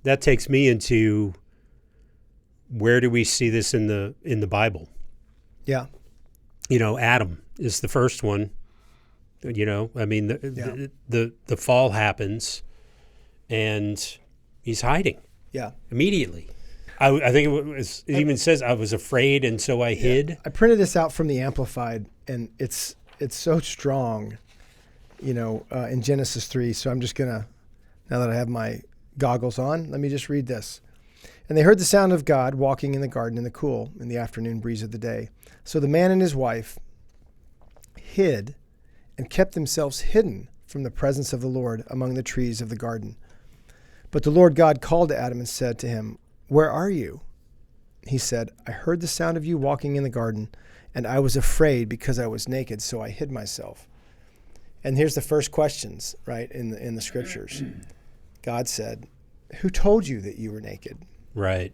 that takes me into where do we see this in the Bible? Yeah. Adam is the first one. The fall happens, and he's hiding. Yeah. Immediately. I think it even says, I was afraid, and so I hid. I printed this out from the Amplified, and it's so strong, in Genesis 3. So I'm just going to, now that I have my goggles on, let me just read this. And they heard the sound of God walking in the garden in the cool, in the afternoon breeze of the day. So the man and his wife hid and kept themselves hidden from the presence of the Lord among the trees of the garden. But the Lord God called to Adam and said to him, "Where are you?" He said, "I heard the sound of you walking in the garden, and I was afraid because I was naked, so I hid myself." And here's the first questions, right, in the scriptures. God said, "Who told you that you were naked?" Right.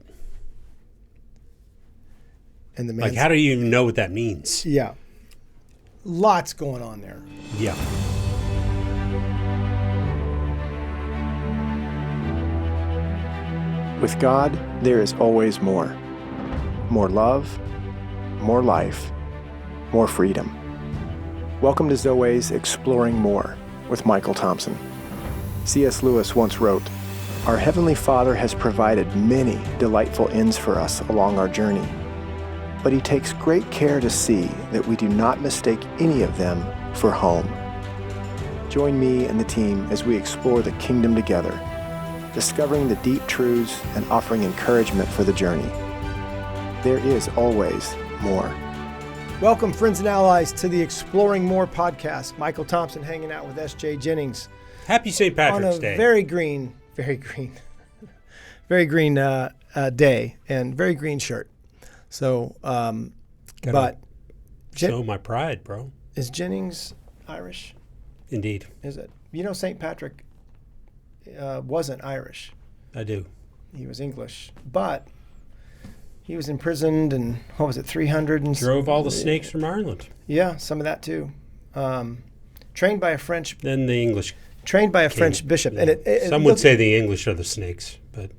And the man, how do you even know what that means? Yeah. Lots going on there. Yeah. With God, there is always more. More love, more life, more freedom. Welcome to Zoe's Exploring More with Michael Thompson. C.S. Lewis once wrote, "Our Heavenly Father has provided many delightful inns for us along our journey, but He takes great care to see that we do not mistake any of them for home." Join me and the team as we explore the kingdom together, discovering the deep truths and offering encouragement for the journey. There is always more. Welcome, friends and allies, to the Exploring More podcast. Michael Thompson hanging out with SJ Jennings. Happy St. Patrick's on a Day. very green day, and very green shirt. So, Show my pride, bro. Is Jennings Irish? Indeed. Is it? St. Patrick wasn't Irish. I do. He was English, but he was imprisoned, and 300 and drove all the snakes from Ireland. Yeah, some of that too. Trained by a French. Then the English. Trained by a French bishop, yeah. and some would say the English are the snakes, but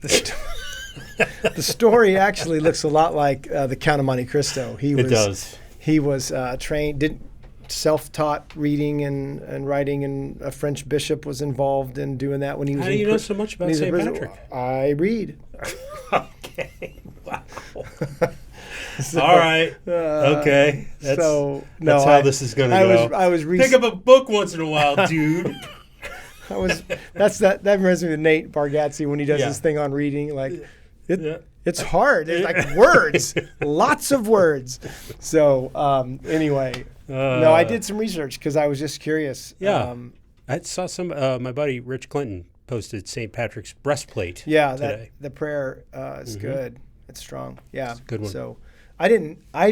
the story actually looks a lot like the Count of Monte Cristo. It does. He was trained, self-taught reading and writing, and a French bishop was involved in doing that when he was. How do you know so much about St. Patrick? I read. Okay. Wow. All right. Okay. That's how this is going to go. I was pick up a book once in a while, dude. That reminds me of Nate Bargatze when he does this thing on reading. It's hard. It's like words, lots of words. So anyway, no, I did some research because I was just curious. Yeah, I saw some. My buddy Rich Clinton posted St. Patrick's breastplate. Yeah, today. The prayer is good. It's strong. Yeah, it's a good one. So I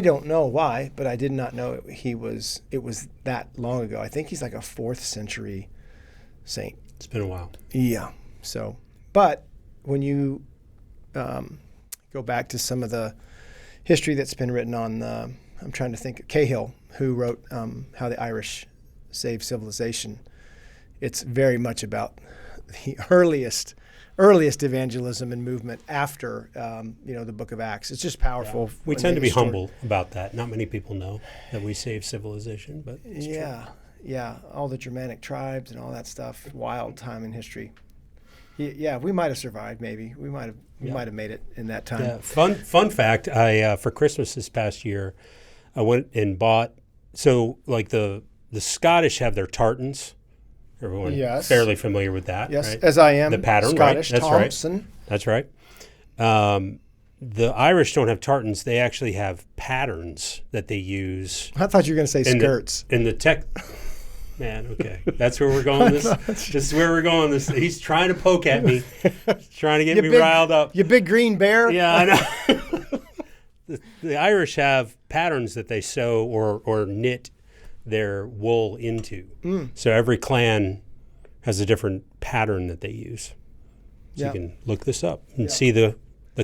don't know why, but I did not know it was that long ago. I think he's like a 4th century saint. It's been a while. Yeah. So, but when you go back to some of the history that's been written on I'm trying to think, Cahill, who wrote How the Irish Saved Civilization. It's very much about the earliest evangelism and movement after the Book of Acts. It's just powerful. Yeah. We tend to be humble about that. Not many people know that we saved civilization, but it's true. Yeah, all the Germanic tribes and all that stuff. Wild time in history. Yeah, we might have survived. Maybe we might have made it in that time. Yeah. Fun fact: I for Christmas this past year, I went and bought. So like the Scottish have their tartans. Everyone fairly familiar with that. Yes, right? as I am. The pattern, Scottish, right? That's Thompson. Right. That's right. The Irish don't have tartans. They actually have patterns that they use. I thought you were going to say skirts. In the tech. Man, okay. That's where we're going. This is where we're going. He's trying to poke at me. He's trying to get me riled up. You big green bear. Yeah, I know. The Irish have patterns that they sew or knit their wool into. So every clan has a different pattern that they use. So you can look this up and see the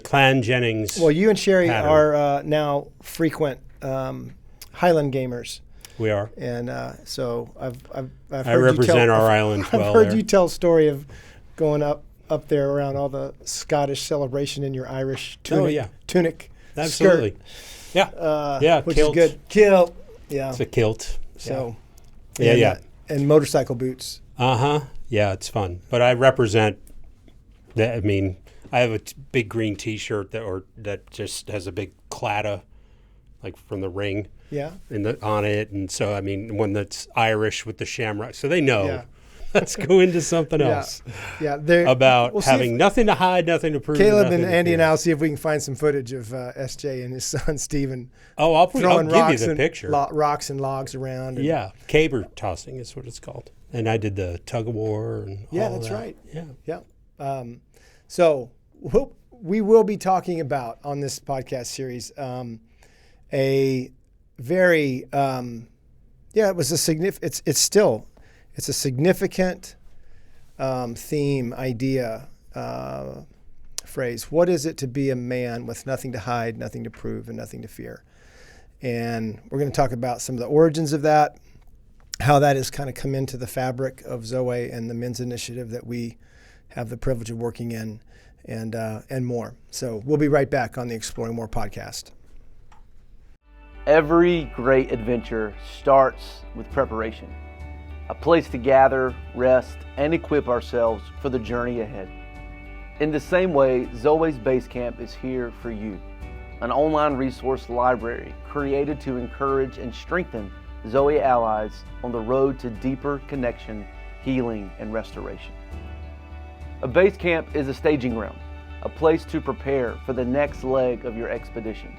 Clan Jennings. Well, you and Sherry pattern. are now frequent Highland gamers. We are, and so I've heard I represent our island well. I've heard you tell a story of going up up there around all the Scottish celebration in your Irish tunic Absolutely. skirt. Yeah. Which Kilt. is good. Kilt. Yeah. It's a kilt. So. Yeah. And motorcycle boots. Yeah, it's fun. But I represent that. I mean, I have a big green T-shirt that just has a big clada, like from the ring. Yeah. On it, and so I mean, one that's Irish with the shamrock, so they know. Yeah. Let's go into something else. Yeah. About having nothing to hide, nothing to prove. Caleb and Andy and I'll see if we can find some footage of SJ and his son Stephen. Oh, I'll give you the picture. Rocks and logs around. Yeah, caber tossing is what it's called. And I did the tug of war and all that's that. right. Yeah. So we will be talking about on this podcast series a very it was a significant. It's a significant theme, idea, phrase. What is it to be a man with nothing to hide, nothing to prove, and nothing to fear? And we're going to talk about some of the origins of that, how that has kind of come into the fabric of Zoe and the men's initiative that we have the privilege of working in, and more. So we'll be right back on the Exploring More podcast. Every great adventure starts with preparation, a place to gather, rest, and equip ourselves for the journey ahead. In the same way, Zoe's Basecamp is here for you, an online resource library created to encourage and strengthen Zoe allies on the road to deeper connection, healing, and restoration. A Basecamp is a staging ground, a place to prepare for the next leg of your expedition.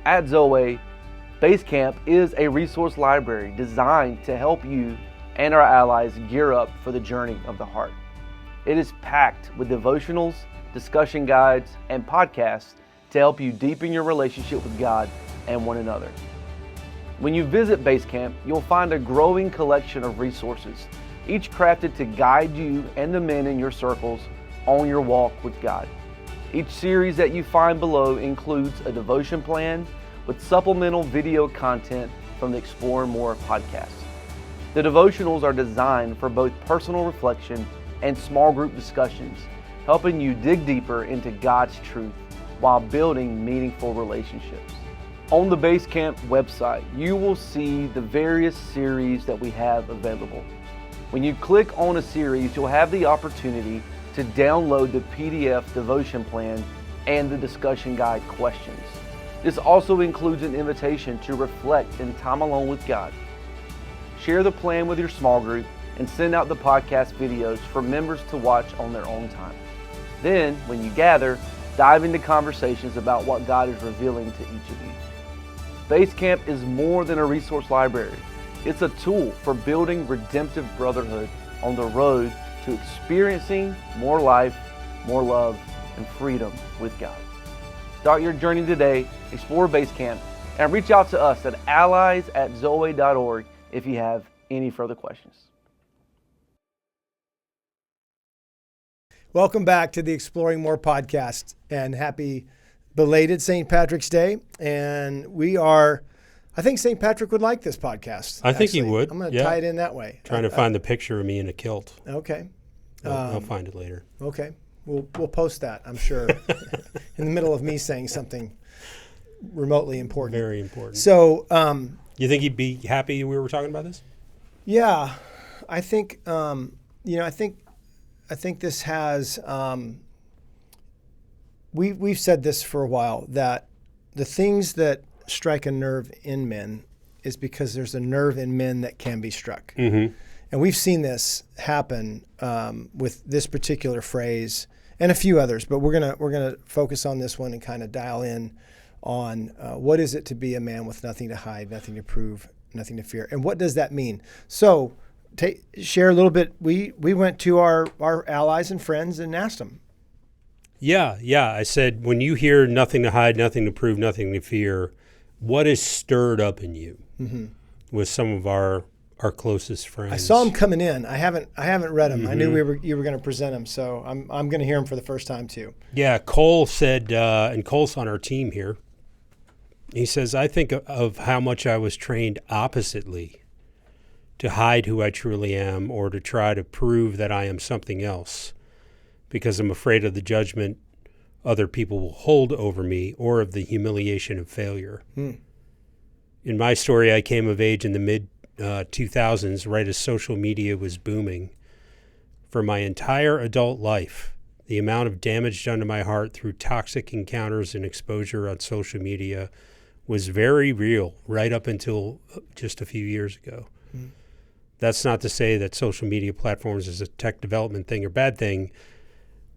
At Zoe, Basecamp is a resource library designed to help you and our allies gear up for the journey of the heart. It is packed with devotionals, discussion guides, and podcasts to help you deepen your relationship with God and one another. When you visit Basecamp, you'll find a growing collection of resources, each crafted to guide you and the men in your circles on your walk with God. Each series that you find below includes a devotion plan with supplemental video content from the Explore More podcast. The devotionals are designed for both personal reflection and small group discussions, helping you dig deeper into God's truth while building meaningful relationships. On the Basecamp website, you will see the various series that we have available. When you click on a series, you'll have the opportunity to download the PDF devotion plan and the discussion guide questions. This also includes an invitation to reflect in time alone with God. Share the plan with your small group and send out the podcast videos for members to watch on their own time. Then, when you gather, dive into conversations about what God is revealing to each of you. Basecamp is more than a resource library. It's a tool for building redemptive brotherhood on the road to experiencing more life, more love, and freedom with God. Start your journey today, explore Basecamp, and reach out to us at allies@zoe.org if you have any further questions. Welcome back to the Exploring More podcast, and happy belated St. Patrick's Day. And I think St. Patrick would like this podcast. I think he would. I'm going to tie it in that way. Trying to find the picture of me in a kilt. Okay. I'll find it later. Okay. We'll post that, I'm sure, in the middle of me saying something remotely important. Very important. So, you think he'd be happy we were talking about this? Yeah, I think I think this has. We've said this for a while, that the things that strike a nerve in men is because there's a nerve in men that can be struck. Mm-hmm. And we've seen this happen with this particular phrase and a few others, but we're gonna focus on this one and kind of dial in on what is it to be a man with nothing to hide, nothing to prove, nothing to fear, and what does that mean? So, share a little bit. We went to our allies and friends and asked them. Yeah. I said, when you hear nothing to hide, nothing to prove, nothing to fear, what is stirred up in you? Mm-hmm. With some of our closest friends. I saw them coming in. I haven't read them. Mm-hmm. I knew you were going to present them, so I'm going to hear them for the first time too. Yeah, Cole said, and Cole's on our team here. He says, I think of how much I was trained oppositely, to hide who I truly am or to try to prove that I am something else. because I'm afraid of the judgment other people will hold over me or of the humiliation of failure. In my story, I came of age in the mid-2000s, right as social media was booming. For my entire adult life, the amount of damage done to my heart through toxic encounters and exposure on social media was very real right up until just a few years ago. That's not to say that social media platforms is a tech development thing or bad thing,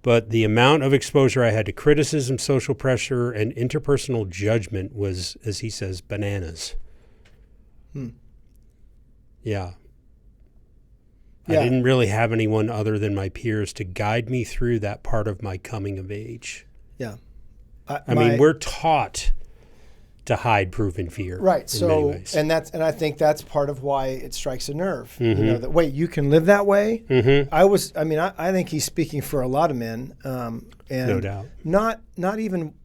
but the amount of exposure I had to criticism, social pressure, and interpersonal judgment was, as he says, bananas. Yeah. I didn't really have anyone other than my peers to guide me through that part of my coming of age. Yeah. I mean, we're taught to hide proven fear. Right. In many ways. And I think that's part of why it strikes a nerve. You know, that wait, you can live that way. I think he's speaking for a lot of men. And no doubt. Not even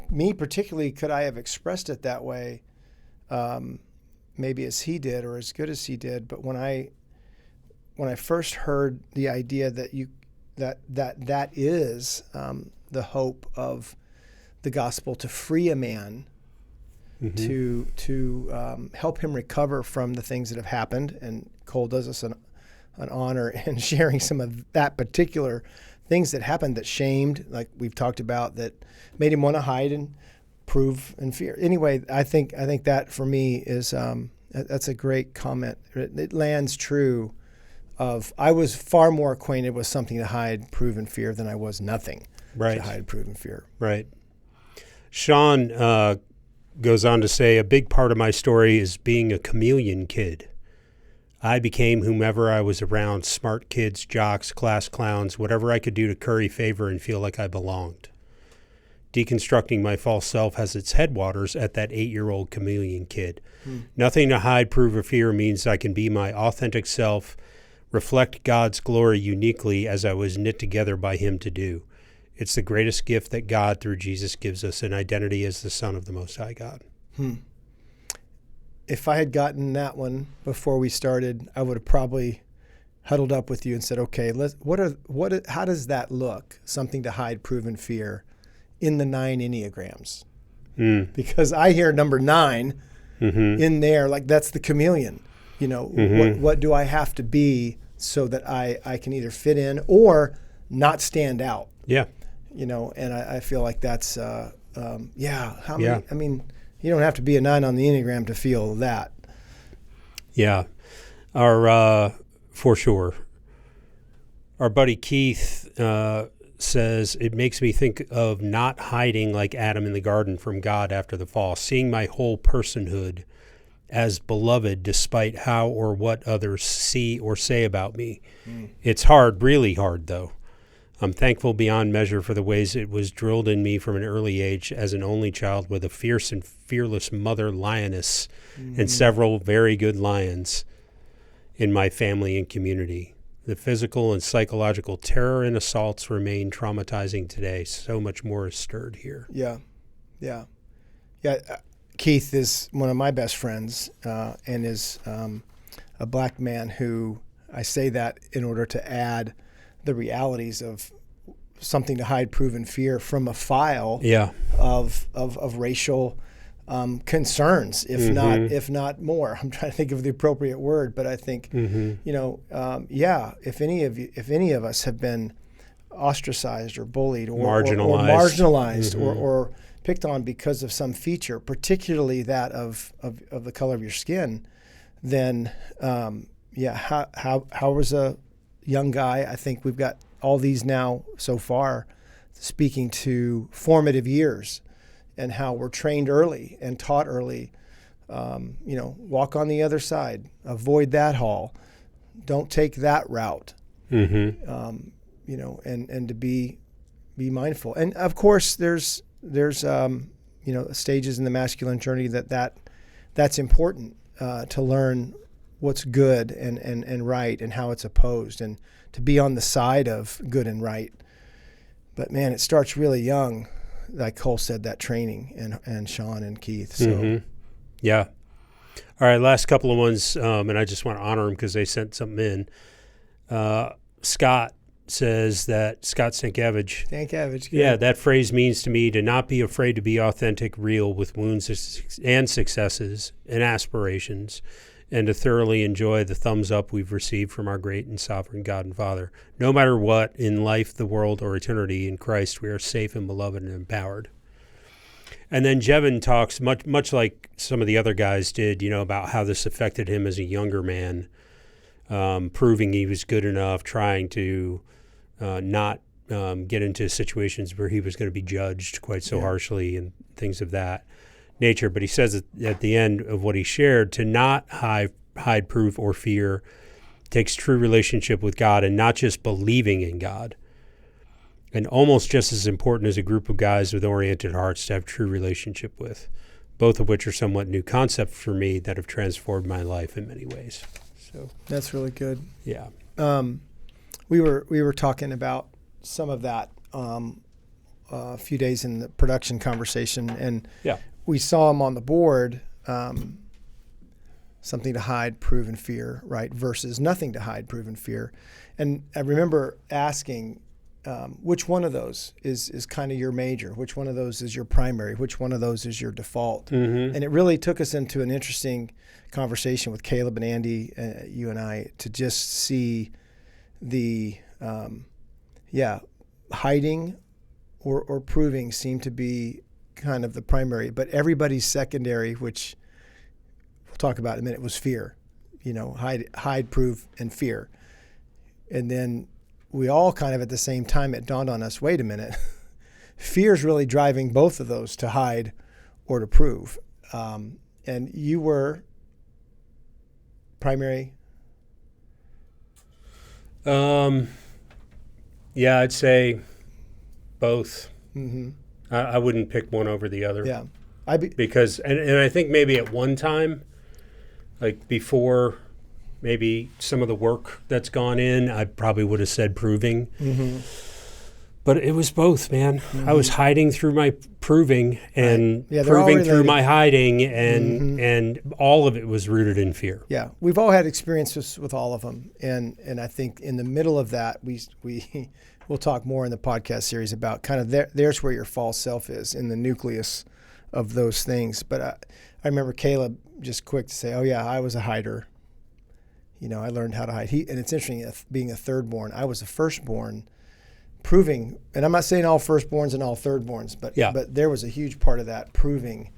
me particularly could I have expressed it that way, maybe as he did or as good as he did. But when I first heard the idea that that is the hope of the gospel, to free a man, to help him recover from the things that have happened, and Cole does us an honor in sharing some of that particular things that happened that shamed, like we've talked about, that made him want to hide and prove and fear. Anyway, I think that for me is that's a great comment. It lands true. I was far more acquainted with something to hide, prove, and fear than I was nothing to hide, prove, and fear. Right. Sean goes on to say, a big part of my story is being a chameleon kid. I became whomever I was around, smart kids, jocks, class clowns, whatever I could do to curry favor and feel like I belonged. Deconstructing my false self has its headwaters at that 8-year-old chameleon kid. Nothing to hide, prove, or fear means I can be my authentic self, reflect God's glory uniquely as I was knit together by him to do. It's the greatest gift that God, through Jesus, gives us, an identity as the Son of the Most High God. If I had gotten that one before we started, I would have probably huddled up with you and said, okay, how does that look? Something to hide, prove, and fear in the 9 Enneagrams. Because I hear number 9 in there, like that's the chameleon. You know, what do I have to be so that I can either fit in or not stand out? Yeah. You know, and I feel like that's, how many, I mean, you don't have to be a 9 on the Enneagram to feel that. Yeah. For sure. Our buddy Keith says, it makes me think of not hiding like Adam in the garden from God after the fall, seeing my whole personhood as beloved despite how or what others see or say about me. It's hard, really hard, though. I'm thankful beyond measure for the ways it was drilled in me from an early age as an only child with a fierce and fearless mother lioness and several very good lions in my family and community. The physical and psychological terror and assaults remain traumatizing today. So much more is stirred here. Yeah. Keith is one of my best friends and is a black man who, I say that in order to add the realities of something to hide, prove, and fear from a file of racial concerns, if not more. I'm trying to think of the appropriate word, but I think if any of us have been ostracized or bullied or marginalized or picked on because of some feature, particularly that of the color of your skin, then how was a young guy? I think we've got all these now so far speaking to formative years and how we're trained early and taught early. Walk on the other side, avoid that hall, don't take that route. And to be mindful. And of course, there's stages in the masculine journey that's important to learn what's good and right and how it's opposed and to be on the side of good and right. But man, it starts really young, like Cole said, that training and Sean and Keith. So yeah. All right, last couple of ones, and I just want to honor them because they sent something in. Scott says that Scott Stankiewicz. Stankiewicz. Yeah, that phrase means to me to not be afraid to be authentic, real with wounds and successes and aspirations, and to thoroughly enjoy the thumbs up we've received from our great and sovereign God and Father. No matter what, in life, the world, or eternity, in Christ, we are safe and beloved and empowered. And then Jevin talks, much like some of the other guys did, about how this affected him as a younger man, proving he was good enough, trying to not get into situations where he was going to be judged quite so harshly and things of that nature. But he says at the end of what he shared, to not hide, prove, or fear takes true relationship with God and not just believing in God. And almost just as important as a group of guys with oriented hearts to have true relationship with, both of which are somewhat new concepts for me that have transformed my life in many ways. So that's really good. Yeah. We were talking about some of that a few days in the production conversation, and we saw them on the board. Something to hide, prove, and fear, right? Versus nothing to hide, prove, and fear. And I remember asking, which one of those is kind of your major? Which one of those is your primary? Which one of those is your default? Mm-hmm. And it really took us into an interesting conversation with Caleb and Andy, you and I, to just see the, hiding or proving seemed to be kind of the primary, but everybody's secondary, which we'll talk about in a minute, was fear. Hide, prove, and fear. And then we all kind of at the same time, it dawned on us, wait a minute, fear is really driving both of those to hide or to prove. And you were primary? I'd say both. Mm-hmm. I wouldn't pick one over the other. Yeah. Because I think maybe at one time, like before maybe some of the work that's gone in, I probably would have said proving. Mm-hmm. But it was both, man. Mm-hmm. I was hiding through my proving and proving through my hiding, and all of it was rooted in fear. Yeah, we've all had experiences with all of them, and I think in the middle of that, we'll talk more in the podcast series about kind of there's where your false self is, in the nucleus of those things. But I remember Caleb just quick to say, "Oh yeah, I was a hider. I learned how to hide." And it's interesting, being a thirdborn, I was a firstborn. Proving, and I'm not saying all firstborns and all thirdborns, but there was a huge part of that proving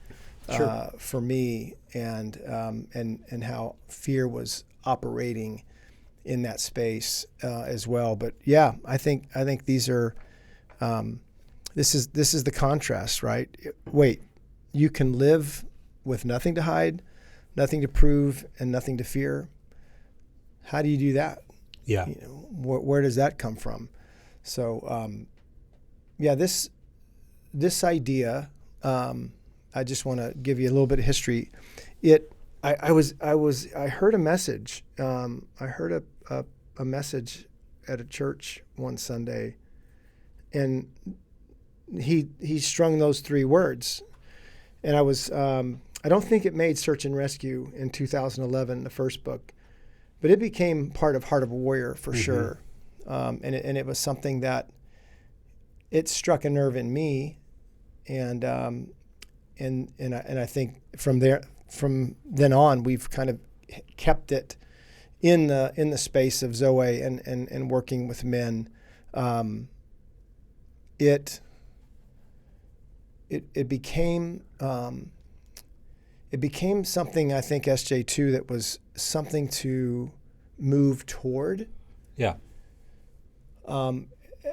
for me, and how fear was operating in that space as well. But yeah, I think these are this is the contrast, right? Wait, you can live with nothing to hide, nothing to prove, and nothing to fear. How do you do that? Yeah, where does that come from? So, this idea, I just want to give you a little bit of history. I heard a message. I heard a message at a church one Sunday, and he strung those three words, and I don't think it made Search and Rescue in 2011, the first book, but it became part of Heart of a Warrior for sure. And it was something that it struck a nerve in me, and I think from then on we've kind of kept it in the space of Zoe and working with men. It became something, I think, SJ too, that was something to move toward. Yeah.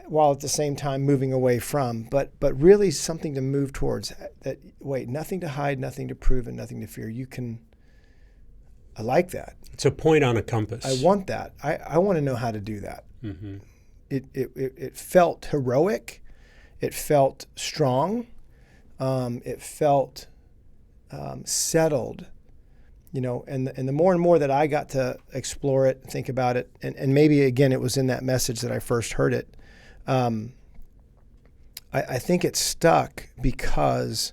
While at the same time moving away from, but really something to move towards. That wait, nothing to hide, nothing to prove, and nothing to fear. I like that. It's a point on a compass. I want that. I want to know how to do that. Mm-hmm. It felt heroic. It felt strong. It felt settled. And the more and more that I got to explore it, think about it, and maybe again it was in that message that I first heard it. I think it stuck because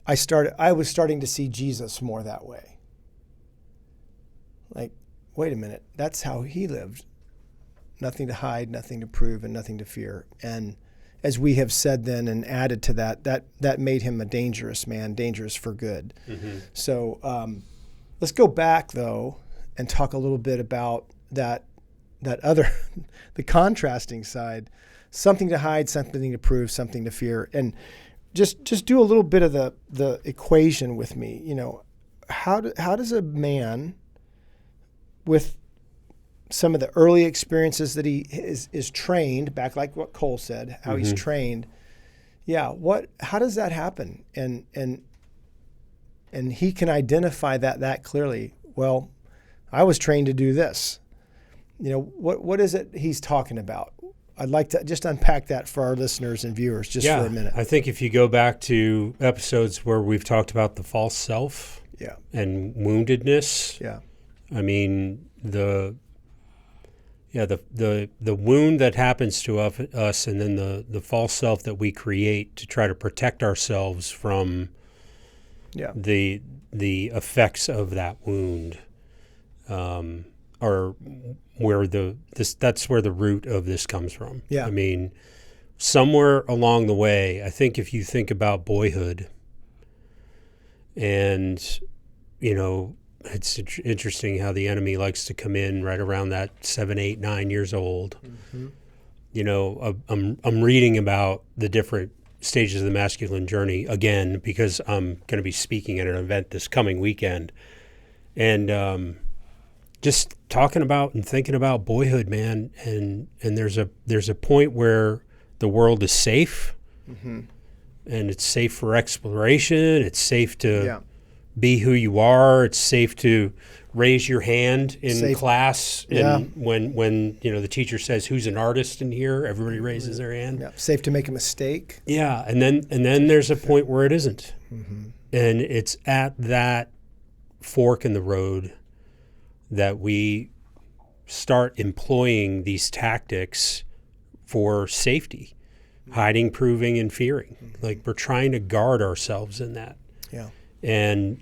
I was starting to see Jesus more that way. Like, wait a minute, that's how he lived. nothing to hide, nothing to prove, and nothing to fear. And as we have said then and added to that made him a dangerous man, dangerous for good. Mm-hmm. So let's go back, though, and talk a little bit about that other, the contrasting side, something to hide, something to prove, something to fear. And just do a little bit of the equation with me. You know, how does a man with some of the early experiences that he is trained, back like what Cole said, how he's trained. Yeah, how does that happen? And he can identify that clearly. Well, I was trained to do this. You know, what is it he's talking about? I'd like to just unpack that for our listeners and viewers just for a minute. I think if you go back to episodes where we've talked about the false self and woundedness, I mean, the wound that happens to us, and then the false self that we create to try to protect ourselves from the effects of that wound, are where that's where the root of this comes from. I mean, somewhere along the way, I think if you think about boyhood, and you know, it's interesting how the enemy likes to come in right around that 7, 8, 9 years old. Mm-hmm. You know, I'm reading about the different stages of the masculine journey again because I'm going to be speaking at an event this coming weekend, and just talking about and thinking about boyhood, man. And there's a point where the world is safe, and it's safe for exploration. It's safe to be who you are. It's safe to raise your hand in class. And when you know the teacher says, "Who's an artist in here?" Everybody raises their hand. Yeah. Safe to make a mistake. Yeah, and then there's a point where it isn't, and it's at that fork in the road that we start employing these tactics for safety, hiding, proving, and fearing. Like we're trying to guard ourselves in that. Yeah. And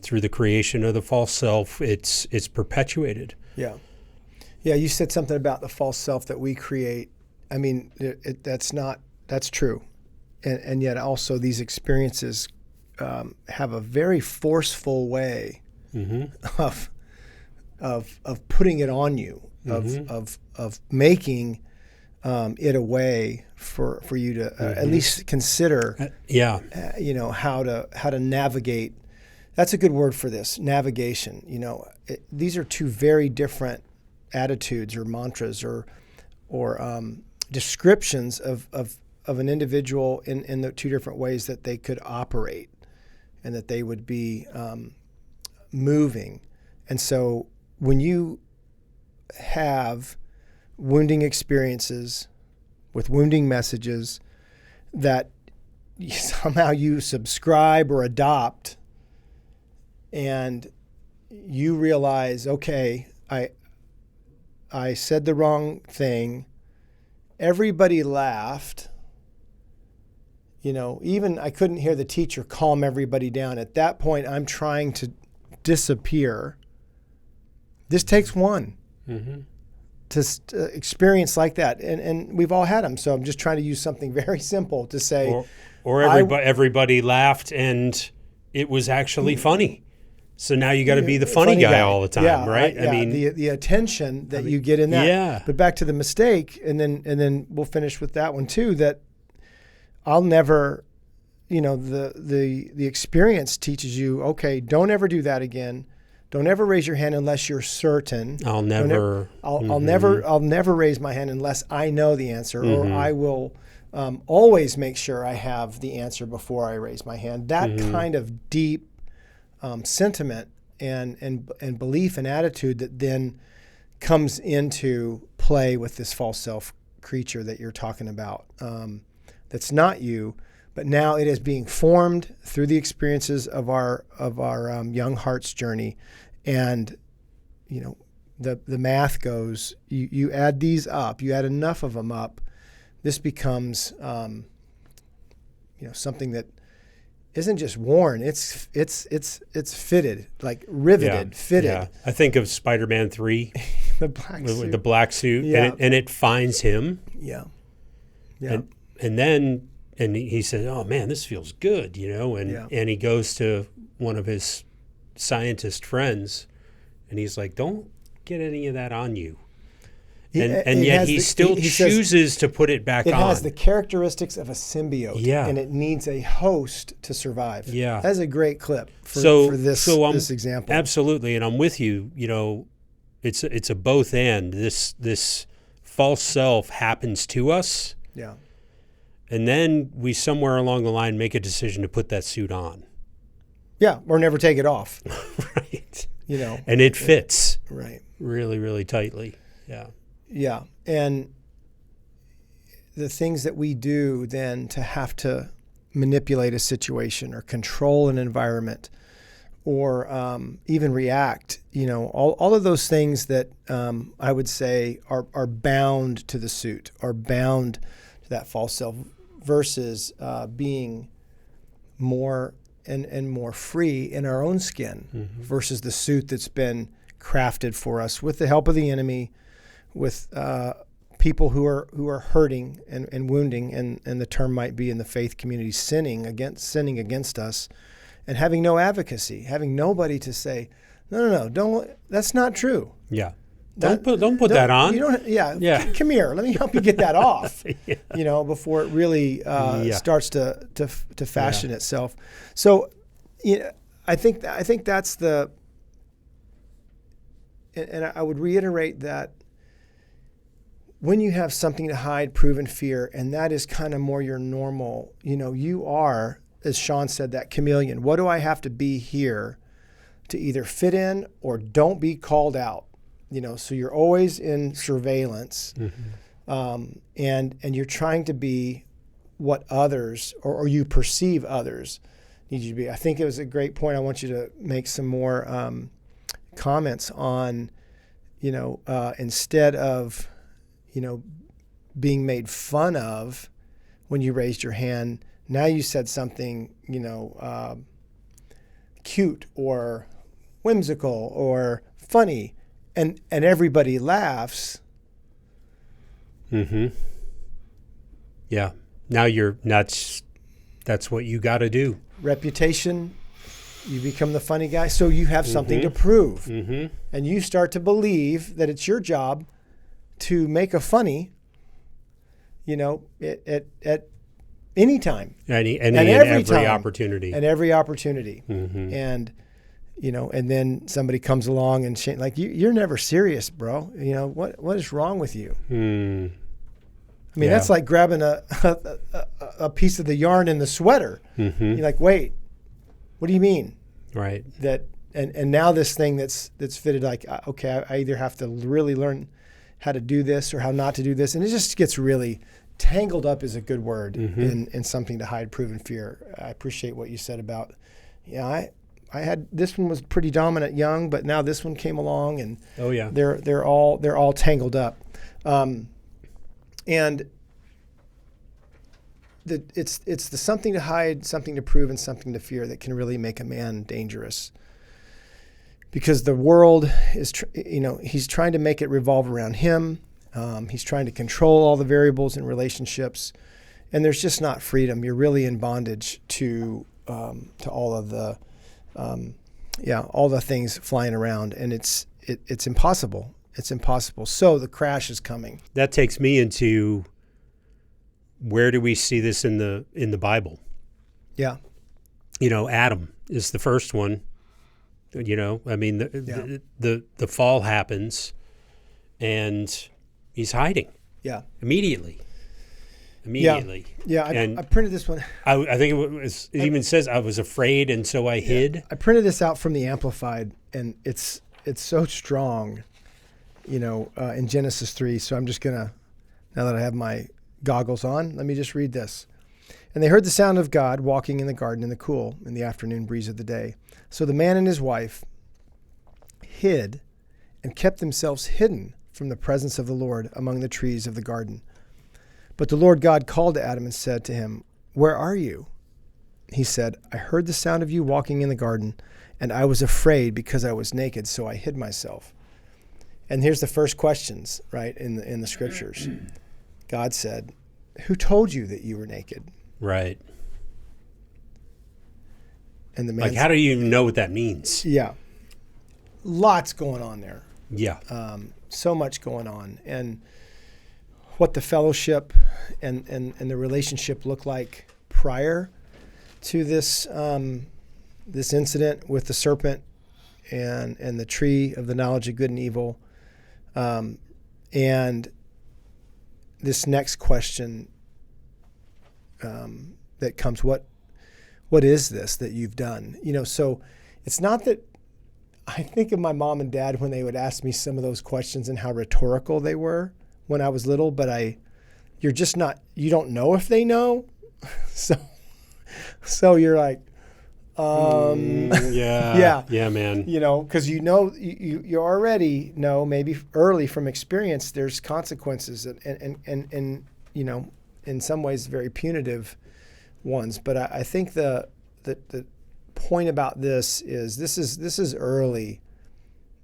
through the creation of the false self, it's perpetuated. Yeah. Yeah, you said something about the false self that we create. I mean, that's true. And yet also these experiences have a very forceful way of putting it on you, of making it a way for you to at least consider, you know, how to navigate. That's a good word for this, navigation. You know, these are two very different attitudes or mantras or descriptions of an individual in the two different ways that they could operate and that they would be moving. And so when you have wounding experiences with wounding messages that somehow you subscribe or adopt, and you realize, okay, I said the wrong thing, everybody laughed, you know, even I couldn't hear the teacher calm everybody down. At that point, I'm trying to disappear. This takes one. To experience like that, and we've all had them. So I'm just trying to use something very simple to say, or everybody laughed and it was actually funny. So now you got to be the funny guy all the time, right? I mean, the attention that you get in that. Yeah. But back to the mistake, and then we'll finish with that one too. That I'll never, you know, the experience teaches you, okay, don't ever do that again. Don't ever raise your hand unless you're certain. I'll never raise my hand unless I know the answer, or I will always make sure I have the answer before I raise my hand. That kind of deep sentiment and belief and attitude that then comes into play with this false self creature that you're talking about. That's not you. But now it is being formed through the experiences of our young heart's journey, and you know the math goes. You add these up. You add enough of them up. This becomes you know, something that isn't just worn. It's fitted, like riveted, fitted. Yeah. I think of Spider-Man 3 The black suit. The black suit, Yeah. and it finds him. Yeah. Yeah. And then he said, "Oh man, this feels good," and he goes to one of his scientist friends, and he's like, "Don't get any of that on you." And yet he still chooses to put it back on. It has the characteristics of a symbiote, Yeah. and it needs a host to survive. Yeah. That's a great clip for this example. Absolutely, and I'm with you. It's a both and. This false self happens to us, Yeah. and then we somewhere along the line make a decision to put that suit on. Yeah, or never take it off. Right. And it fits right. really, really tightly. Yeah. Yeah, and the things that we do then to have to manipulate a situation or control an environment or even react, all of those things that I would say are bound to the suit, are bound to that false self versus being more and more free in our own skin versus the suit that's been crafted for us with the help of the enemy, with people who are hurting and wounding, and the term might be in the faith community sinning against us, and having no advocacy, having nobody to say, no, don't. That's not true. Yeah, don't put that on. You don't. Yeah. Come here. Let me help you get that off. Yeah. Before it really starts to fashion itself. So, I think that's the. And I would reiterate that. When you have something to hide, proven fear, and that is kind of more your normal, you are, as Sean said, that chameleon. What do I have to be here to either fit in or don't be called out? So you're always in surveillance, and you're trying to be what others or you perceive others need you to be. I think it was a great point. I want you to make some more comments on, instead of being made fun of when you raised your hand, now you said something, cute or whimsical or funny, and everybody laughs. Mm-hmm. Yeah. Now that's what you got to do. Reputation, you become the funny guy, so you have something to prove. And you start to believe that it's your job to make a funny, at any time. And every opportunity. And every opportunity. And, and then somebody comes along and you're never serious, bro. What is wrong with you? I mean, that's like grabbing a piece of the yarn in the sweater. You're like, wait, what do you mean? Right. That, and now this thing that's fitted, like, okay, I either have to really learn how to do this or how not to do this. And it just gets really tangled up is a good word in something to hide proven fear. I appreciate what you said about, I had, this one was pretty dominant young, but now this one came along and they're all tangled up. And it's the something to hide, something to prove, and something to fear that can really make a man dangerous. Because the world is, he's trying to make it revolve around him. He's trying to control all the variables in relationships, and there's just not freedom. You're really in bondage to all of the, all the things flying around, and it's impossible. It's impossible. So the crash is coming. That takes me into, where do we see this in the Bible? Yeah. Adam is the first one. The fall happens, and he's hiding. Yeah. Immediately. Yeah. I printed this one. I think it even says, I was afraid, and so I hid. I printed this out from the Amplified, and it's so strong, in Genesis 3. So I'm just going to, now that I have my goggles on, let me just read this. And they heard the sound of God walking in the garden in the cool, in the afternoon breeze of the day. So the man and his wife hid and kept themselves hidden from the presence of the Lord among the trees of the garden. But the Lord God called to Adam and said to him, "Where are you?" He said, "I heard the sound of you walking in the garden, and I was afraid because I was naked, so I hid myself." And here's the first questions, right, in the scriptures. God said, "Who told you that you were naked?" Right. And the man Like, how do you even know what that means? Yeah. Lots going on there. Yeah. So much going on. And what the fellowship and the relationship looked like prior to this this incident with the serpent and the tree of the knowledge of good and evil. And this next question that comes, what is this that you've done? So it's not that I think of my mom and dad when they would ask me some of those questions and how rhetorical they were when I was little, but you don't know if they know. So you're like, yeah, man. Because you already know, maybe early from experience, there's consequences and in some ways very punitive ones. But I think the point about this is early.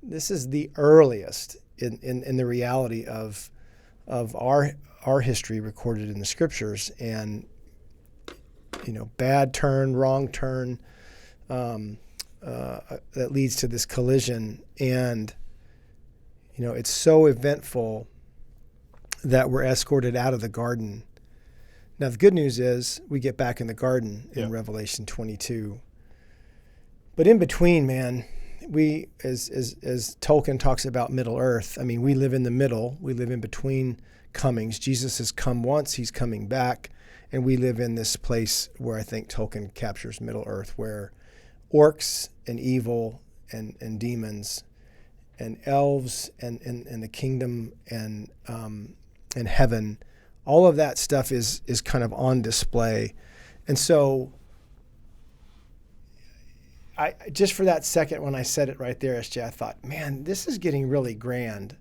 This is the earliest in the reality of our history recorded in the scriptures, and bad turn, wrong turn that leads to this collision. And it's so eventful that we're escorted out of the garden. Now the good news is we get back in the garden in Revelation 22. But in between, man, we, as Tolkien talks about Middle Earth, I mean, we live in the middle. We live in between comings. Jesus has come once, he's coming back, and we live in this place where I think Tolkien captures Middle Earth, where orcs and evil and demons and elves and the kingdom and heaven, all of that stuff is kind of on display. And so I just for that second when I said it right there, SJ, I thought, man, this is getting really grand.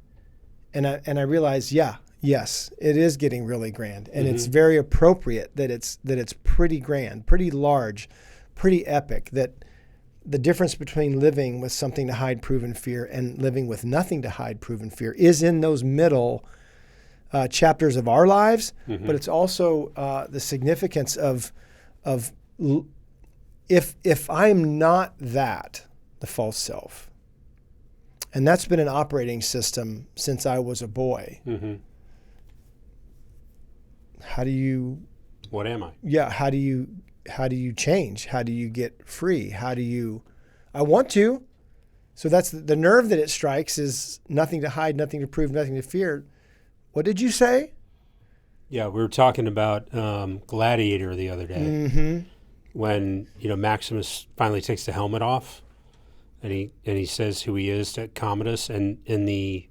And I realized, yes, it is getting really grand. And it's very appropriate that it's pretty grand, pretty large, pretty epic, that the difference between living with something to hide proven fear and living with nothing to hide proven fear is in those middle chapters of our lives, but it's also the significance of if I'm not that, the false self, and that's been an operating system since I was a boy. How do you? What am I? Yeah. How do you change? How do you get free? I want to. So that's the nerve that it strikes is nothing to hide, nothing to prove, nothing to fear. What did you say? Yeah, we were talking about Gladiator the other day, when Maximus finally takes the helmet off, and he says who he is to Commodus, and in the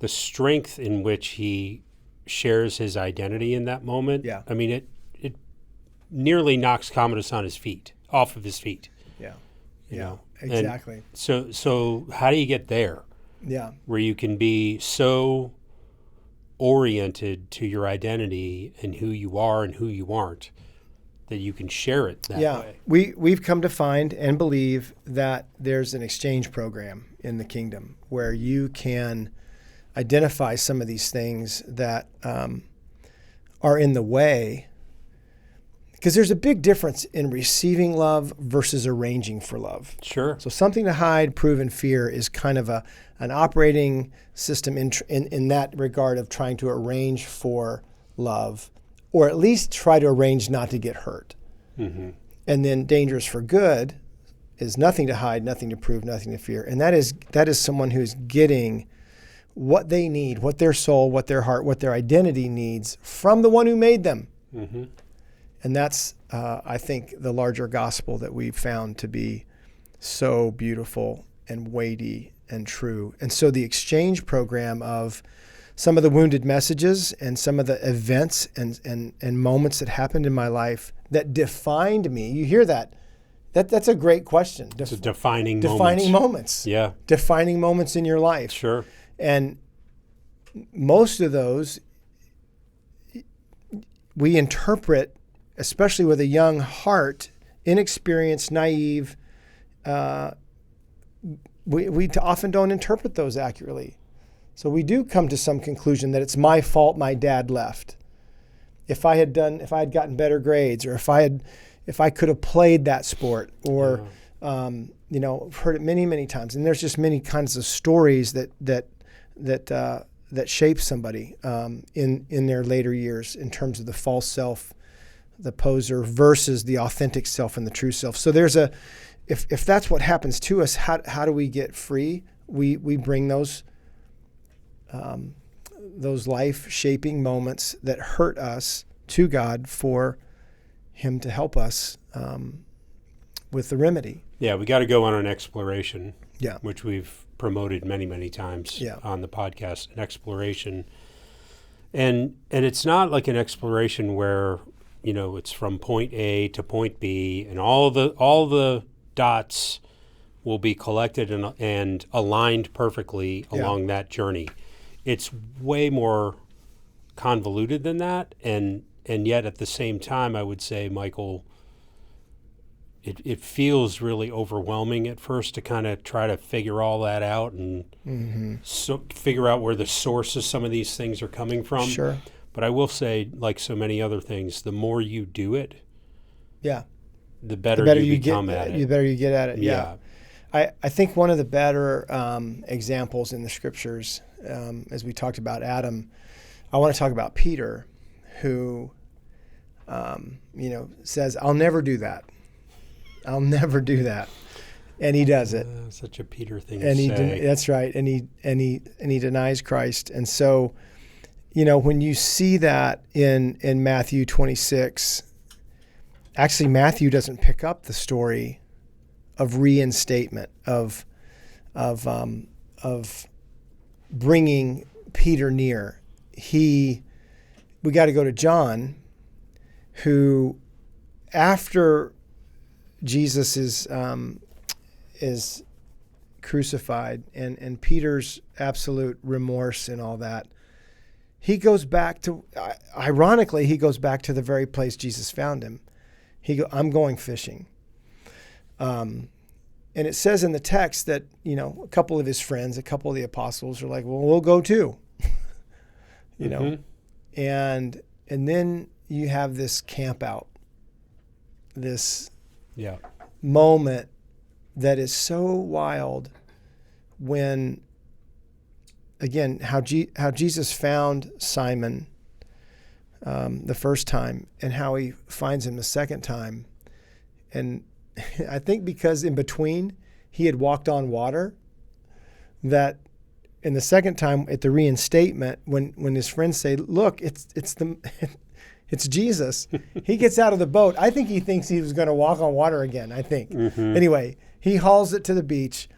strength in which he shares his identity in that moment. Yeah. I mean, it nearly knocks Commodus off of his feet. Yeah. You know? Exactly. And so how do you get there? Yeah. Where you can be so oriented to your identity and who you are and who you aren't, that you can share it that way. We've come to find and believe that there's an exchange program in the kingdom where you can identify some of these things that are in the way, because there's a big difference in receiving love versus arranging for love. Sure. So something to hide, prove, and fear is kind of an operating system in that regard of trying to arrange for love, or at least try to arrange not to get hurt. And then dangerous for good is nothing to hide, nothing to prove, nothing to fear. And that is someone who's getting what they need, what their soul, what their heart, what their identity needs from the one who made them. And that's, I think, the larger gospel that we've found to be so beautiful and weighty and true. And so the exchange program of some of the wounded messages and some of the events and moments that happened in my life that defined me. You hear that? That's a great question. It's a defining moments. Yeah. Defining moments in your life. Sure. And most of those we interpret, especially with a young heart, inexperienced, naive, we often don't interpret those accurately. So we do come to some conclusion that it's my fault my dad left. If I had gotten better grades, or if I could have played that sport, or I've heard it many, many times. And there's just many kinds of stories that shape somebody in their later years in terms of the false self, the poser versus the authentic self and the true self. So there's if that's what happens to us, how do we get free? We bring those life-shaping moments that hurt us to God for Him to help us with the remedy. Yeah, we got to go on an exploration, Yeah. which we've promoted many, many times Yeah. on the podcast, an exploration. And it's not like an exploration where, it's from point A to point B and all the dots will be collected and aligned perfectly along that journey. It's way more convoluted than that, and yet at the same time, I would say, Michael, it feels really overwhelming at first to kind of try to figure all that out and figure out where the source of some of these things are coming from. Sure. But I will say, like so many other things, the more you do it, the better you become at it. The better you get at it. Yeah. I think one of the better examples in the scriptures, as we talked about Adam, I want to talk about Peter, who, says, "I'll never do that. I'll never do that," and he does it. Such a Peter thing And to say. that's right. And he denies Christ. And so, when you see that in Matthew 26, actually Matthew doesn't pick up the story of reinstatement, of bringing Peter near. We got to go to John, who, after Jesus is crucified and Peter's absolute remorse and all that, he goes back to, ironically, the very place Jesus found him. I'm going fishing. And it says in the text that, a couple of his friends, a couple of the apostles are like, well, we'll go too. And then you have this camp out, this moment that is so wild when, again, how Jesus found Simon the first time and how he finds him the second time. And I think because in between he had walked on water, that in the second time at the reinstatement, when his friends say, look, it's Jesus, he gets out of the boat. I think he thinks he was going to walk on water again, I think. Anyway, he hauls it to the beach,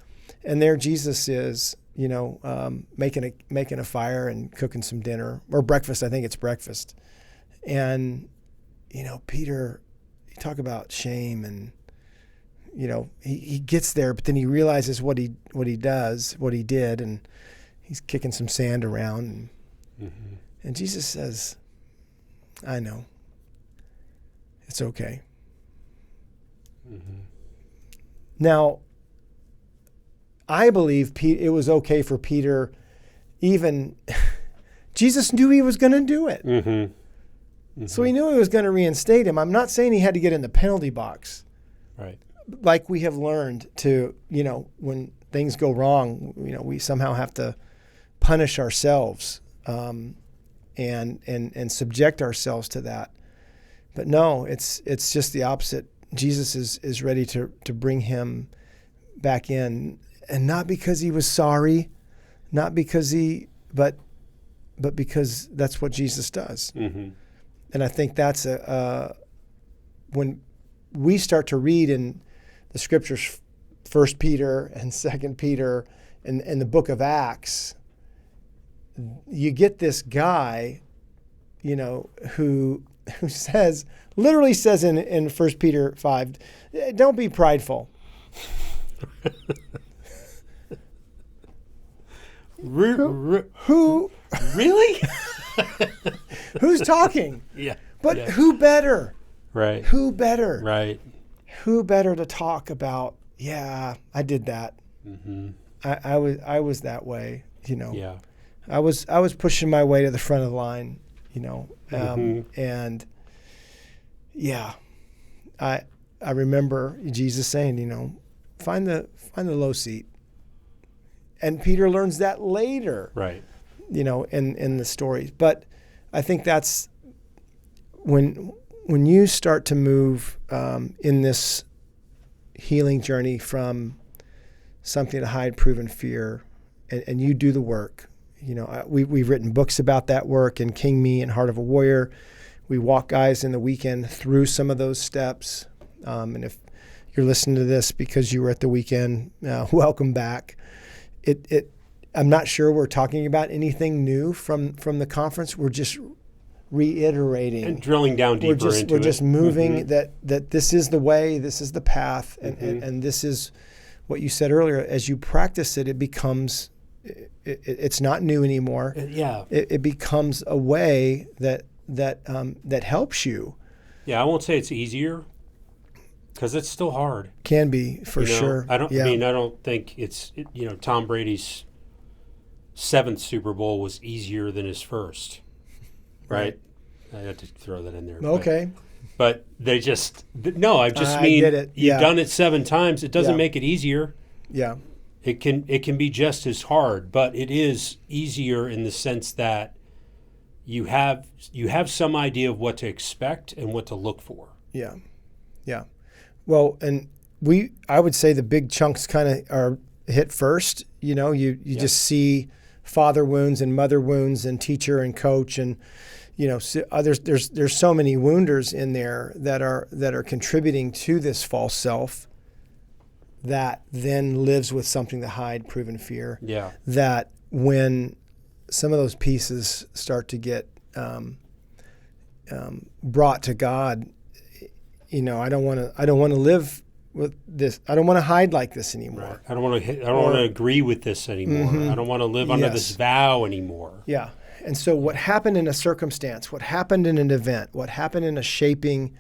and there Jesus is, making a fire and cooking some dinner or breakfast. I think it's breakfast. And, Peter, you talk about shame, and, he gets there, but then he realizes what he did, and he's kicking some sand around. And Jesus says, I know. It's okay. Now, I believe it was okay for Peter, even Jesus knew he was going to do it. So he knew he was going to reinstate him. I'm not saying he had to get in the penalty box. Right. Like we have learned to, when things go wrong, we somehow have to punish ourselves and subject ourselves to that. But no, it's just the opposite. Jesus is ready to bring him back in, and not because he was sorry, not because but because that's what Jesus does. And I think that's when we start to read in the scriptures, 1 Peter and 2 Peter and the book of Acts, you get this guy, who literally says in 1 Peter 5, don't be prideful. Who Really? who's talking? Yeah. But who better? Right. Who better? Right. Who better to talk about? Yeah, I did that. I was that way. Yeah. I was pushing my way to the front of the line, and yeah, I remember Jesus saying, find the low seat, and Peter learns that later, right? In the stories. But I think that's when you start to move in this healing journey from something to hide proven fear, and you do the work. We've written books about that work in King Me and Heart of a Warrior. We walk guys in the weekend through some of those steps. And if you're listening to this because you were at the weekend, welcome back. I'm not sure we're talking about anything new from the conference. We're just reiterating and drilling down deeper into it. We're just moving that this is the way, this is the path, and this is what you said earlier. As you practice it, it becomes. It's not new anymore. Yeah, it becomes a way that helps you. Yeah, I won't say it's easier because it's still hard. Can be for sure. I don't think it's Tom Brady's 7th Super Bowl was easier than his first, right? I had to throw that in there. Okay. But they just I just mean get it. You've done it 7 times. It doesn't make it easier. Yeah. It can be just as hard, but it is easier in the sense that you have some idea of what to expect and what to look for. Yeah. Yeah. Well, and I would say the big chunks kind of are hit first. You just see father wounds and mother wounds and teacher and coach, and there's so many wounders in there that are contributing to this false self that then lives with something to hide proven fear. Yeah. That when some of those pieces start to get brought to God, I don't want to live with this. I don't want to hide like this anymore. Right. I don't want to agree with this anymore. I don't want to live under this vow anymore. Yeah. And so what happened in a circumstance, what happened in an event, what happened in a shaping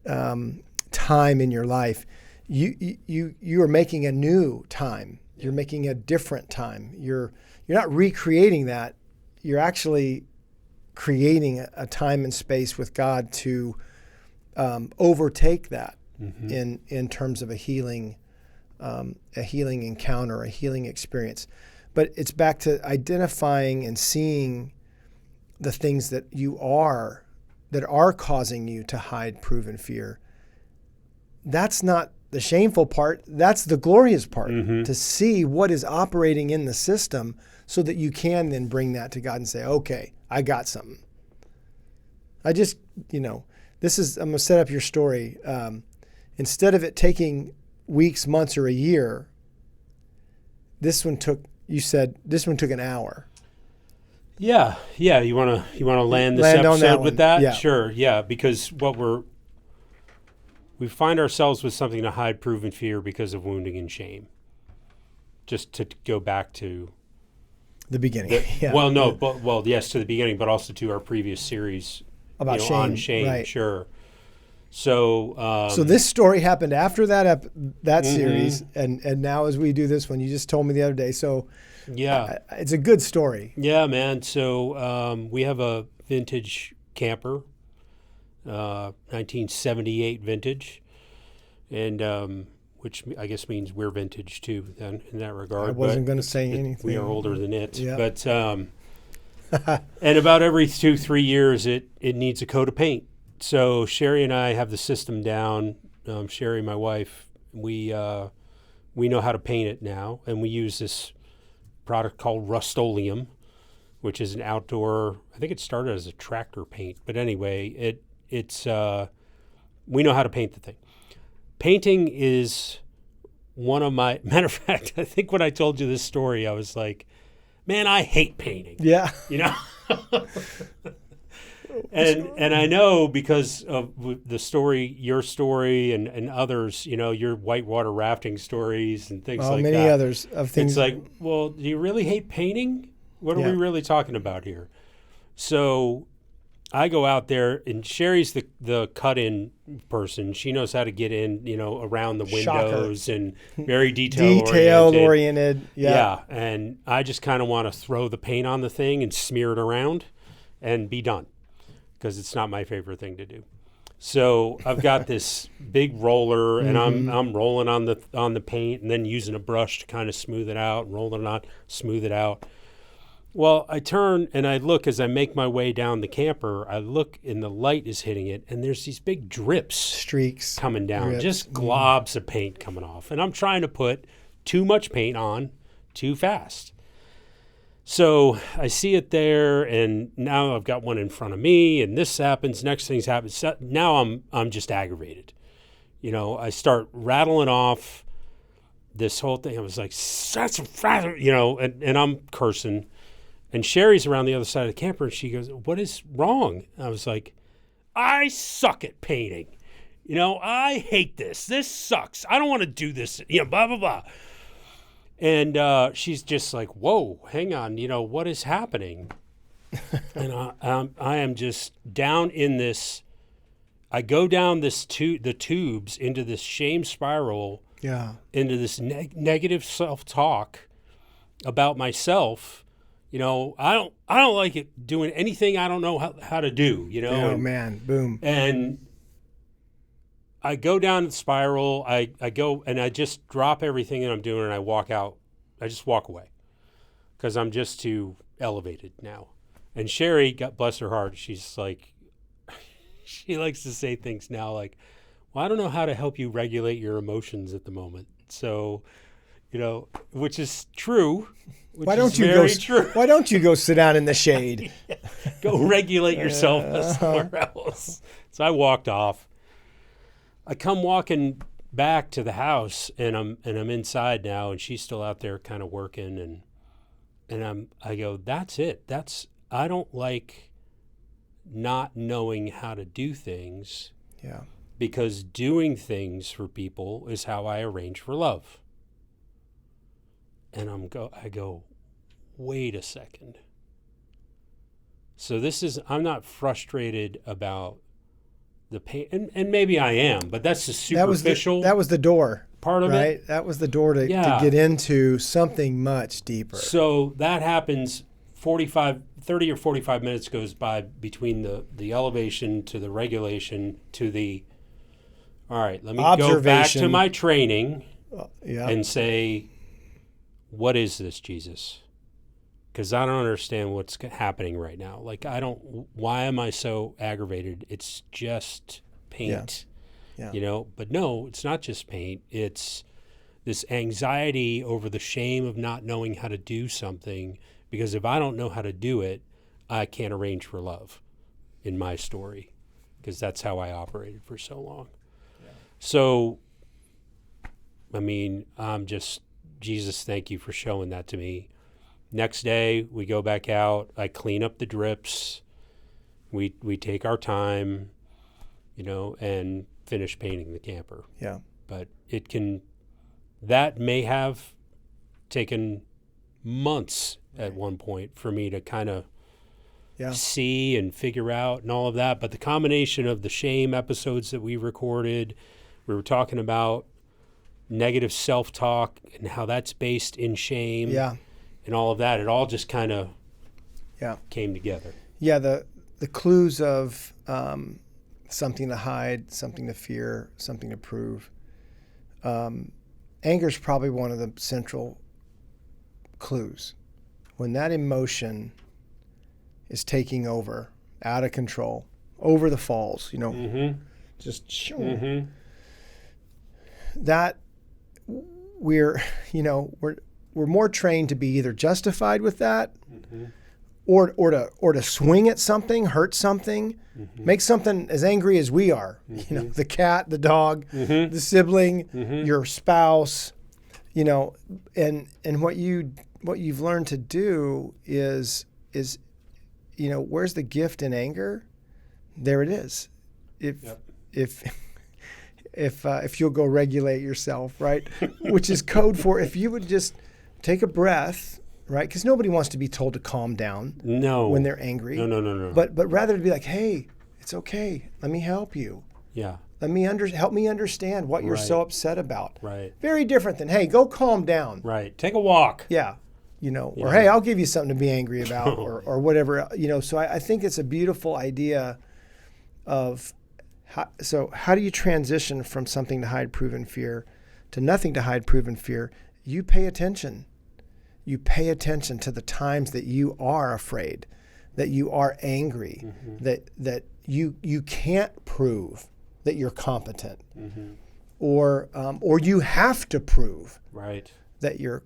time in your life, you are making a new time. You're making a different time. You're not recreating that. You're actually creating a time and space with God to overtake that in terms of a healing encounter, a healing experience. But it's back to identifying and seeing the things that are causing you to hide proven fear. That's not the shameful part. That's the glorious part, to see what is operating in the system so that you can then bring that to God and say, okay, I got something. I'm going to set up your story. Instead of it taking weeks, months, or a year, this one took an hour. Yeah. You want to land this episode with that? Yeah. Sure. Yeah, because we find ourselves with something to hide proven fear because of wounding and shame. Just to go back to the beginning. Yes, to the beginning, but also to our previous series about shame. On shame. Right. Sure. So this story happened after that series, and now as we do this one, you just told me the other day. So yeah, it's a good story. Yeah, man. So we have a vintage camper, 1978 vintage, and which I guess means we're vintage too. Then in that regard, I wasn't going to say anything. We are older than it, yeah. But and about every 2-3 years, it needs a coat of paint. So Sherry and I have the system down. Sherry, my wife, we know how to paint it now, and we use this product called Rust-Oleum, which is an outdoor. I think it started as a tractor paint, but anyway, it's we know how to paint the thing. Painting is one of my matter of fact. I think when I told you this story, I was like, "Man, I hate painting." Yeah, And I know because of the story, your story, and others, your whitewater rafting stories and things like that. Many others of things. It's like, well, do you really hate painting? What are we really talking about here? So I go out there, and Sherry's the cut-in person. She knows how to get in, around the windows and very detail oriented. Yeah, and I just kind of want to throw the paint on the thing and smear it around and be done, because it's not my favorite thing to do. So I've got this big roller, and I'm rolling on the paint, and then using a brush to kind of smooth it out, rolling it on, smooth it out. Well, I turn and I look as I make my way down the camper. I look and the light is hitting it, and there's these big streaks coming down, drips. Just globs of paint coming off. And I'm trying to put too much paint on too fast. So I see it there, and now I've got one in front of me, and this happens, next thing's happened. So now I'm just aggravated. I start rattling off this whole thing. I was like, and I'm cursing. And Sherry's around the other side of the camper, and she goes, "What is wrong?" I was like, "I suck at painting. I hate this. This sucks. I don't want to do this, blah, blah, blah." And she's just like, "Whoa, hang on, what is happening?" And I am just down in this. I go down the tubes into this shame spiral, into this negative self-talk about myself. I don't like it doing anything I don't know how to do, Oh, man, boom. And I go down the spiral. I go and I just drop everything that I'm doing, and I walk out. I just walk away because I'm just too elevated now. And Sherry, God bless her heart, she's like, she likes to say things now like, "Well, I don't know how to help you regulate your emotions at the moment." So, which is true. Why don't you go sit down in the shade? Go regulate yourself somewhere else. So I walked off. I come walking back to the house, and I'm inside now, and she's still out there kind of working, and I go, "That's it. I don't like not knowing how to do things." Yeah. Because doing things for people is how I arrange for love. And I go, wait a second. So I'm not frustrated about the pain, and maybe I am, but that's the superficial. That was the door part of right? it. That was the door to get into something much deeper. So that happens 30 or 45 minutes goes by between the elevation to the regulation to the, all right, let me go back to my training and say, what is this, Jesus? Because I don't understand what's happening right now. Like, why am I so aggravated? It's just paint, but no, it's not just paint. It's this anxiety over the shame of not knowing how to do something, because if I don't know how to do it, I can't arrange for love in my story, because that's how I operated for so long. Yeah. So, I mean, Jesus, thank you for showing that to me. Next day, we go back out. I clean up the drips. We take our time, and finish painting the camper. Yeah. But that may have taken months at one point for me to kind of see and figure out and all of that. But the combination of the shame episodes that we recorded, we were talking about negative self-talk and how that's based in shame. Yeah. And all of that, it all just kind of came together. Yeah, the clues of something to hide, something to fear, something to prove. Anger is probably one of the central clues. When that emotion is taking over, out of control, over the falls, just that we're more trained to be either justified with that, or to swing at something, hurt something, make something as angry as we are. The cat, the dog, the sibling, your spouse. And what you've learned to do is where's the gift in anger? There it is. If you'll go regulate yourself, right? Which is code for if you would just take a breath right? Because nobody wants to be told to calm down No. when they're angry. No. But rather to be like, hey, it's okay. Let me help you. Yeah. Let me help me understand what you're Right. so upset about. Right. Very different than, hey, go calm down. Right. Take a walk. Yeah. You know, or Yeah. hey, I'll give you something to be angry about or whatever. You know, so I think it's a beautiful idea of how do you transition from something to hide proven fear to nothing to hide proven fear? You pay attention. You pay attention to the times that you are afraid, that you are angry, that you can't prove that you're competent, or you have to prove Right. that you're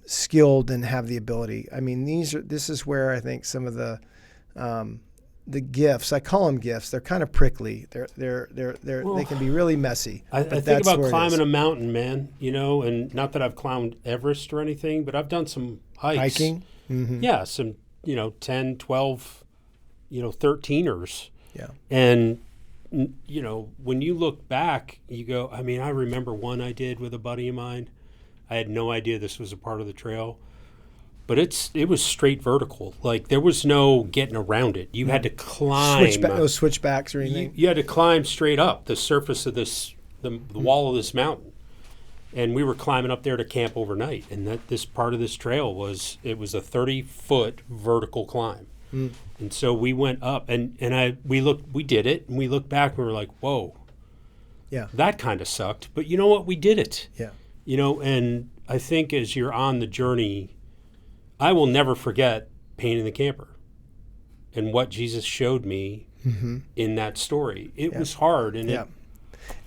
skilled and have the ability. I mean, this is where I think some of the gifts, I call them gifts, they're kind of prickly. They can be really messy. I but think that's about where it climbing is. a mountain, man, you know, and not that I've climbed Everest or anything, but I've done some hikes. Hiking. Mm-hmm. Yeah, some, 10, 12, 13ers. Yeah. And, when you look back, you go, I mean, I remember one I did with a buddy of mine. I had no idea this was a part of the trail. But it was straight vertical. Like, there was no getting around it. You had to climb. No switchbacks or anything. You had to climb straight up the surface of the wall of this mountain. And we were climbing up there to camp overnight. And this part of this trail was a 30-foot vertical climb. And so we went up and we did it, and we looked back and we were like, whoa, Yeah. that kind of sucked. But you know what? We did it. Yeah. And I think as you're on the journey, I will never forget painting the camper and what Jesus showed me in that story. It was hard, and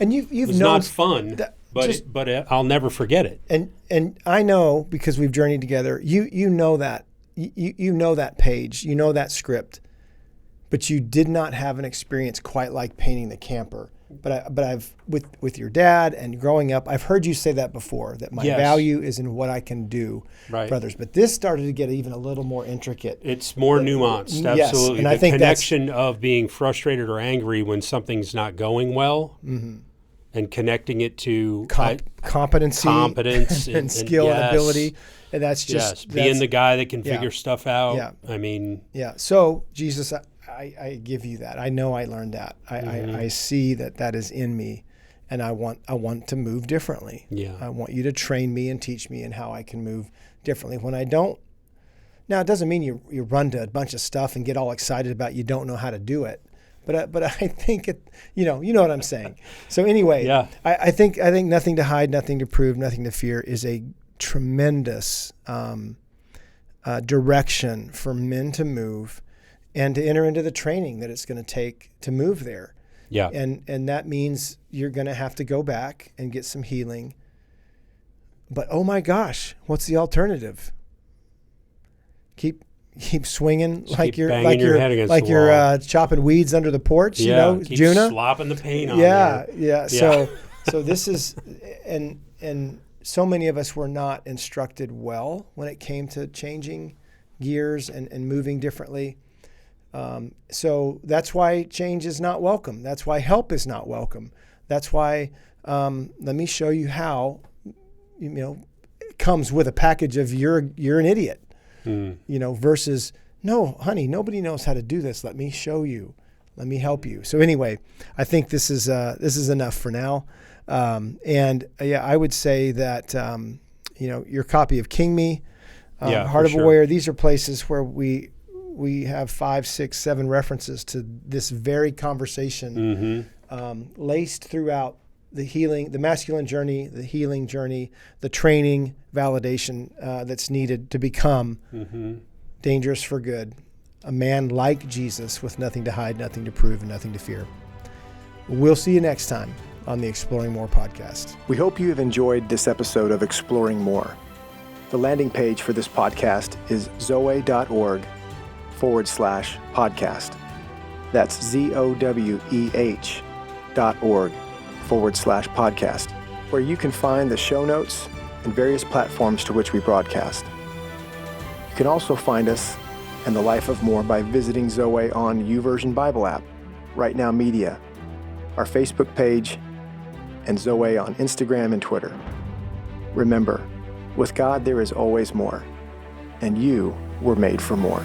And it you've was known not fun, but I'll never forget it. And I know, because we've journeyed together, you know that. You know that page, you know that script, but you did not have an experience quite like painting the camper. But I've with your dad and growing up, I've heard you say that before, that my value is in what I can do for others. But this started to get even a little more intricate. It's more nuanced, yes, absolutely. and The I think connection of being frustrated or angry when something's not going well, and connecting it to Competence and skill and ability. And that's just being the guy that can figure stuff out. Yeah. I mean, So Jesus, I give you that. I know I learned that. I see that is in me, and I want to move differently. Yeah. I want you to train me and teach me in how I can move differently. When I don't, now it doesn't mean you run to a bunch of stuff and get all excited about you don't know how to do it. But I think it, you know what I'm saying. So anyway, I think nothing to hide, nothing to prove, nothing to fear is a tremendous direction for men to move and to enter into the training that it's going to take to move there. Yeah. And that means you're going to have to go back and get some healing. But oh my gosh, what's the alternative? Keep swinging like you're chopping weeds under the porch, keep Juna. Slopping the paint on there. Yeah. So this is and so many of us were not instructed well when it came to changing gears and moving differently. So that's why change is not welcome. That's why help is not welcome. That's why let me show you how. It comes with a package of you're an idiot. Versus, no, honey, nobody knows how to do this. Let me show you. Let me help you. So anyway, I think this is enough for now. I would say that, your copy of King Me, Heart of a Warrior, these are places where we have 5, 6, 7 references to this very conversation, laced throughout the healing, the masculine journey, the healing journey, the training, validation that's needed to become dangerous for good, a man like Jesus with nothing to hide, nothing to prove, and nothing to fear. We'll see you next time on the Exploring More podcast. We hope you have enjoyed this episode of Exploring More. The landing page for this podcast is zoe.org/podcast. That's ZOWEH.org/podcast, where you can find the show notes and various platforms to which we broadcast. You can also find us and the Life of More by visiting Zoe on YouVersion Bible app, Right Now Media, our Facebook page, and Zoe on Instagram and Twitter. Remember, With God, there is always more, and you were made for more.